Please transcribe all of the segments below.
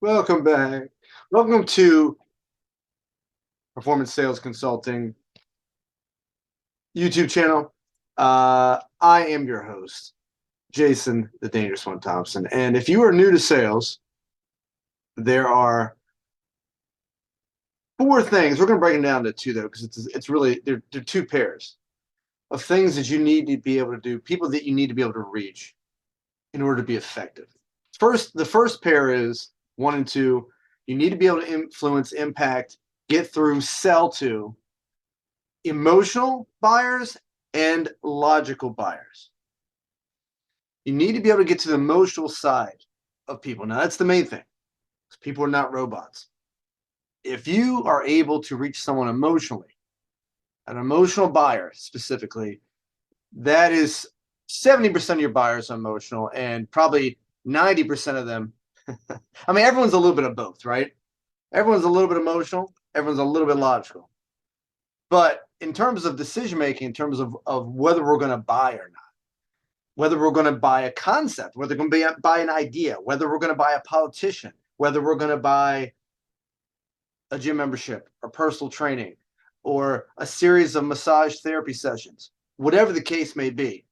Welcome back. Welcome to Performance Sales Consulting YouTube channel. I am your host, Jason, the Dangerous One Thompson. And if you are new to sales, there are four things. We're going to break them down to two, though, because it's really, they're two pairs of things that you need to be able to do, people that you need to be able to reach in order to be effective. The first pair is 1 and 2. You need to be able to influence, impact, get through, sell to emotional buyers and logical buyers. You need to be able to get to the emotional side of people. Now, that's the main thing. People are not robots. If you are able to reach someone emotionally, an emotional buyer specifically, that is 70% of your buyers are emotional, and probably 90% of them. I mean, everyone's a little bit of both, right? Everyone's a little bit emotional. Everyone's a little bit logical. But in terms of decision making, in terms of whether we're going to buy or not, whether we're going to buy a concept, whether we're going to buy an idea, whether we're going to buy a politician, whether we're going to buy a gym membership or personal training or a series of massage therapy sessions, whatever the case may be,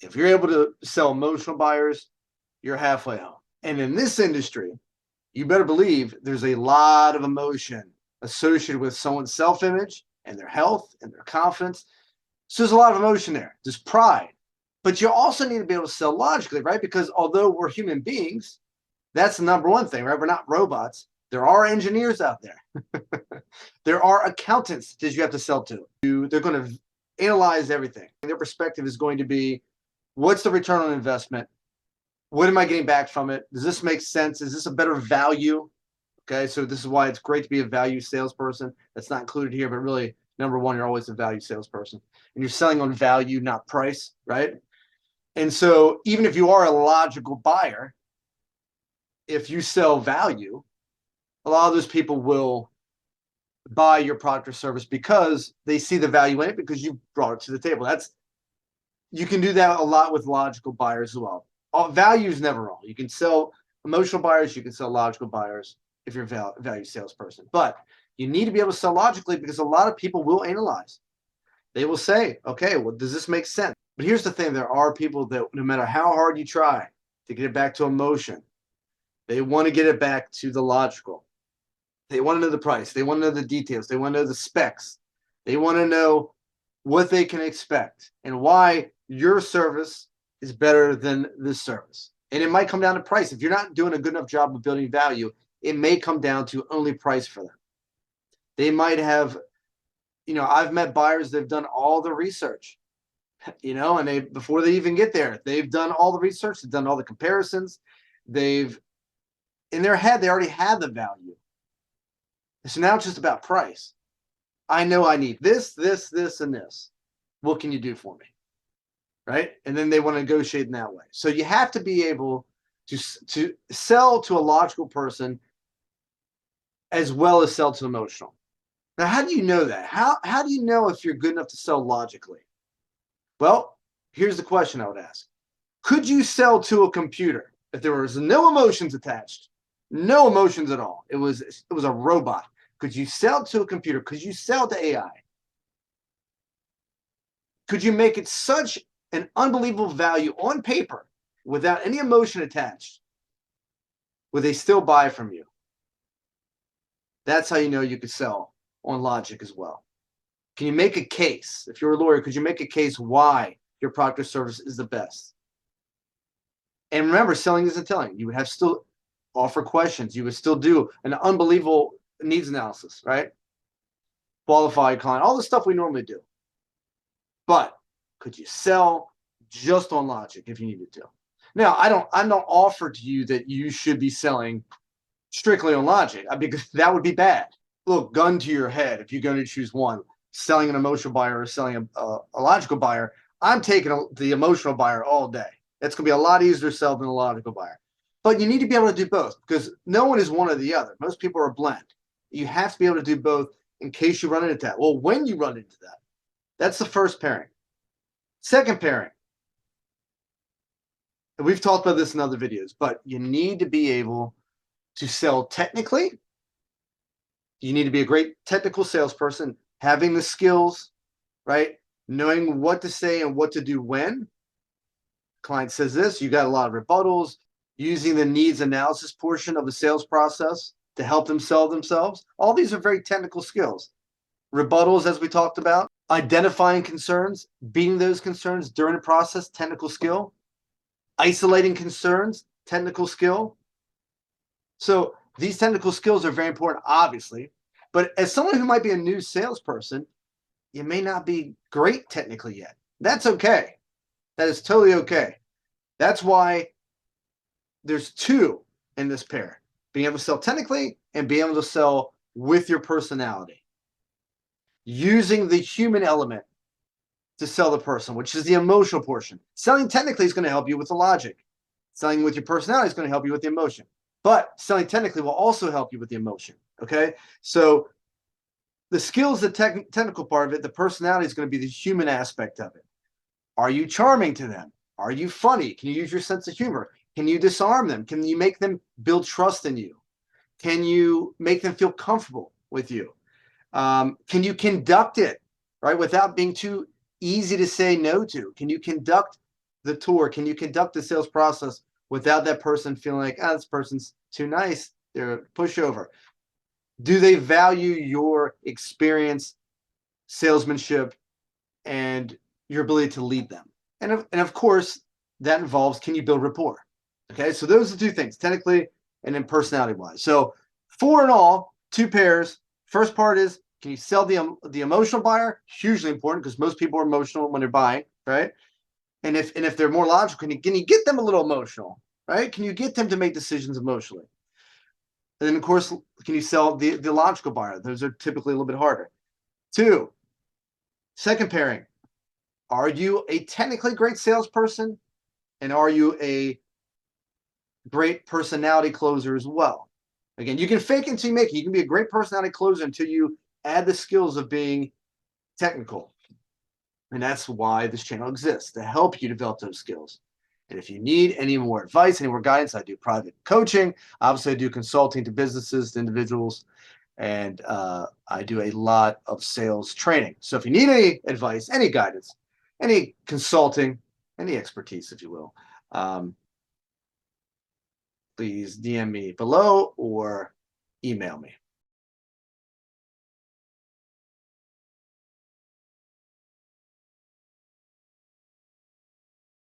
if you're able to sell emotional buyers, you're halfway home. And in this industry, you better believe there's a lot of emotion associated with someone's self-image and their health and their confidence. So there's a lot of emotion there. There's pride. But you also need to be able to sell logically, right? Because although we're human beings, that's the number one thing, right? We're not robots. There are engineers out there. There are accountants that you have to sell to. They're going to analyze everything. Their perspective is going to be, what's the return on investment? What am I getting back from it? Does this make sense? Is this a better value? Okay, so this is why it's great to be a value salesperson. That's not included here, but really, number one, you're always a value salesperson. And you're selling on value, not price, right? And so even if you are a logical buyer, if you sell value, a lot of those people will buy your product or service because they see the value in it, because you brought it to the table. You can do that a lot with logical buyers as well. Value is never wrong. You can sell emotional buyers, you can sell logical buyers if you're a value salesperson. But you need to be able to sell logically, because a lot of people will analyze. They will say, okay, well, does this make sense? But here's the thing. There are people that no matter how hard you try to get it back to emotion, they want to get it back to the logical. They want to know the price. They want to know the details. They want to know the specs. They want to know what they can expect and why your service is better than this service. And it might come down to price. If you're not doing a good enough job of building value, it may come down to only price for them. They might have, I've met buyers that have done all the research, and before they even get there, they've done all the research, they've done all the comparisons, in their head, they already have the value. So now it's just about price. I know I need this, this, this, and this. What can you do for me? Right? And then they want to negotiate in that way. So you have to be able to sell to a logical person as well as sell to emotional. Now, how do you know that? How do you know if you're good enough to sell logically? Well, here's the question I would ask. Could you sell to a computer if there was no emotions attached? No emotions at all. It was a robot. Could you sell to a computer? Could you sell to AI? Could you make it such an unbelievable value on paper without any emotion attached? Would they still buy from you? That's how you know you could sell on logic as well. Can you make a case? If you're a lawyer, could you make a case why your product or service is the best? And remember, selling isn't telling. You would have still offer questions. You would still do an unbelievable needs analysis, right? Qualified client, all the stuff we normally do. But could you sell just on logic if you needed to? Now, I don't offer to you that you should be selling strictly on logic, because that would be bad. Look, gun to your head, if you're going to choose one, selling an emotional buyer or selling a logical buyer, I'm taking the emotional buyer all day. It's going to be a lot easier to sell than a logical buyer. But you need to be able to do both, because no one is one or the other. Most people are a blend. You have to be able to do both in case you run into that. Well, when you run into that, that's the first pairing. Second pairing, and we've talked about this in other videos, but you need to be able To sell technically, you need to be a great technical salesperson, having the skills, right? Knowing what to say and what to do when. Client says this, you got a lot of rebuttals, using the needs analysis portion of the sales process to help them sell themselves. All these are very technical skills. Rebuttals, as we talked about, identifying concerns, beating those concerns during the process, technical skill. Isolating concerns, technical skill. So these technical skills are very important, obviously. But as someone who might be a new salesperson, you may not be great technically yet. That's okay. That is totally okay. That's why there's two in this pair: being able to sell technically and being able to sell with your personality. Using the human element to sell the person, which is the emotional portion. Selling technically is going to help you with the logic. Selling with your personality is going to help you with the emotion. But selling technically will also help you with the emotion. Okay? So the skills, the technical part of it, the personality is going to be the human aspect of it. Are you charming to them? Are you funny? Can you use your sense of humor? Can you disarm them? Can you make them build trust in you? Can you make them feel comfortable with you? Can you conduct it, right, without being too easy to say no to? Can you conduct the tour? Can you conduct the sales process without that person feeling like, ah, this person's too nice, they're a pushover? Do they value your experience, salesmanship, and your ability to lead them? And of course, that involves, can you build rapport? Okay, so those are two things, technically and then personality-wise. So 4 in all, 2 pairs. First part is, can you sell the emotional buyer? Hugely important, because most people are emotional when they're buying, right? And if they're more logical, can you get them a little emotional, right? Can you get them to make decisions emotionally? And then, of course, can you sell the logical buyer? Those are typically a little bit harder. 2, second pairing. Are you a technically great salesperson? And are you a great personality closer as well? Again, you can fake it until you make it. You can be a great personality closer until you add the skills of being technical. And that's why this channel exists, to help you develop those skills. And if you need any more advice, any more guidance, I do private coaching. Obviously, I do consulting to businesses, to individuals, and I do a lot of sales training. So if you need any advice, any guidance, any consulting, any expertise, if you will, please DM me below or email me.